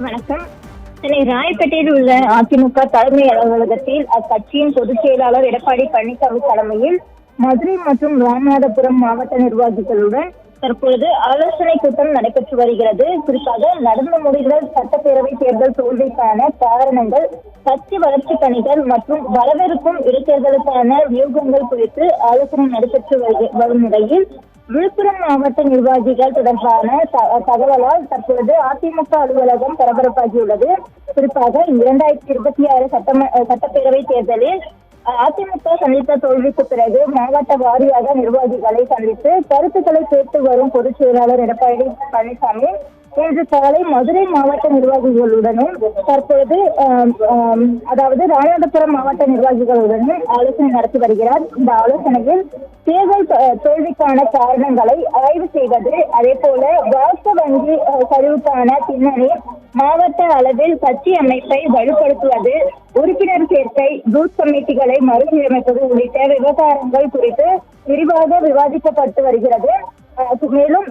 வணக்கம். சென்னை ராயப்பேட்டையில் உள்ள அதிமுக தலைமை அலுவலகத்தில் அக்கட்சியின் பொதுச் செயலாளர் எடப்பாடி பழனிசாமி தலைமையில் மதுரை மற்றும் ராமநாதபுரம் மாவட்ட நிர்வாகிகளுடன் தற்பொழுது ஆலோசனை கூட்டம் நடைபெற்று வருகிறது. குறிப்பாக நடந்து முடிந்த சட்டப்பேரவை தேர்தல் தோல்விக்கான காரணங்கள், கட்சி வளர்ச்சி பணிகள் மற்றும் வரவிருக்கும் இடைத்தேர்தலுக்கான வியூகங்கள் குறித்து ஆலோசனை நடைபெற்று வரும் நிலையில் விழுப்புரம் மாவட்ட நிர்வாகிகள் தொடர்பான தகவலால் தற்பொழுது அதிமுக அலுவலகம் பரபரப்பாகியுள்ளது. குறிப்பாக 2026 சட்டப்பேரவை தேர்தலில் அதிமுக சந்தித்த தோல்விக்கு பிறகு மாவட்ட வாரியாக நிர்வாகிகளை சந்தித்து கருத்துக்களை கேட்டு வரும் பொதுச் செயலாளர் எடப்பாடி பழனிசாமி இன்று காலை மதுரை மாவட்ட நிர்வாகிகளுடனும் தற்பொழுது அதாவது ராமநாதபுரம் மாவட்ட நிர்வாகிகளுடனும் ஆலோசனை நடத்தி வருகிறார். இந்த ஆலோசனையில் தேர்தல் தோல்விக்கான காரணங்களை ஆய்வு செய்வது, அதே போல வாக்கு வங்கி சரிவுக்கான பின்னணி, மாவட்ட அளவில் கட்சி அமைப்பை வலுப்படுத்துவது, உறுப்பினர் சேர்க்கை, பூத் கமிட்டிகளை மறுசீரமைப்பது உள்ளிட்ட விவகாரங்கள் குறித்து விரிவாக விவாதிக்கப்பட்டு வருகிறது. மேலும்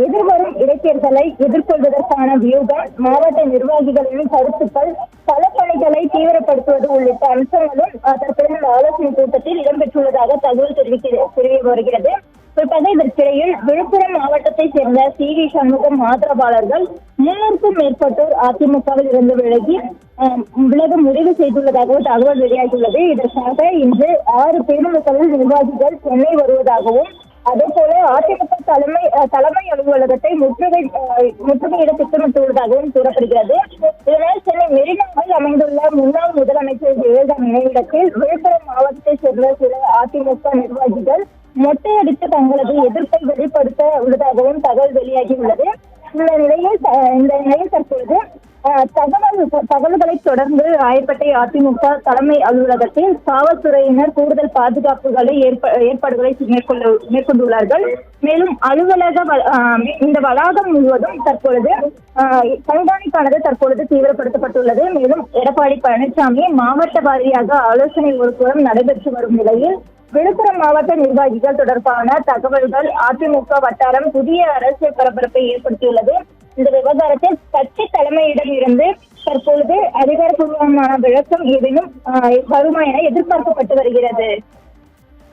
எதிர்வரும் இடைத்தேர்தலை எதிர்கொள்வதற்கான வியூகம், மாவட்ட நிர்வாகிகளின் கருத்துக்கள், களப்பணிகளை தீவிரப்படுத்துவது உள்ளிட்ட அம்சங்களும் தற்போது ஆலோசனை கூட்டத்தில் இடம்பெற்றுள்ளதாக தகவல் தெரிய வருகிறது. குறிப்பாக இதற்கிடையில் விழுப்புரம் மாவட்டத்தை சேர்ந்த சி.வி. சண்முகம் ஆதரவாளர்கள் 300க்கும் மேற்பட்டோர் அதிமுகவில் இருந்து விலக முடிவு செய்துள்ளதாகவும் தகவல் வெளியாகியுள்ளது. இதற்காக இன்று 6 பேருந்துகளில் நிர்வாகிகள் சென்னை வருவதாகவும், அதே போல அதிமுக தலைமை அலுவலகத்தை முற்றுகையிட திட்டமிட்டுள்ளதாகவும் கூறப்படுகிறது. இதனால் சென்னை மெரினாவில் அமைந்துள்ள முன்னாள் முதலமைச்சர் ஜெயலலிதா நினைவிடத்தில் விழுப்புரம் மாவட்டத்தை சேர்ந்த சில அதிமுக நிர்வாகிகள் மொட்டையடித்து தங்களது எதிர்ப்பை வெளிப்படுத்த உள்ளதாகவும் தகவல் வெளியாகியுள்ளது. இந்த நிலையில் தற்பொழுது தகவல்களை தொடர்ந்து ராயப்பேட்டை அதிமுக தலைமை அலுவலகத்தில் காவல்துறையினர் கூடுதல் பாதுகாப்புகளை ஏற்பாடுகளை மேற்கொண்டுள்ளார்கள். மேலும் இந்த வளாகம் முழுவதும் தற்பொழுது கண்காணிப்பானது தற்பொழுது தீவிரப்படுத்தப்பட்டுள்ளது. மேலும் எடப்பாடி பழனிசாமி மாவட்ட வாரியாக ஆலோசனை ஒரு புறம் நடைபெற்று வரும் நிலையில் விழுப்புரம் மாவட்ட நிர்வாகிகள் தொடர்பான தகவல்கள் அதிமுக வட்டாரம் புதிய அரசியல் பரபரப்பை ஏற்படுத்தியுள்ளது. இந்த விவகாரத்தில் கட்சி தலைமையிடம் இருந்து தற்பொழுது அதிகாரப்பூர்வமான விளக்கம் ஏதேனும் வருமா என எதிர்பார்க்கப்பட்டு வருகிறது.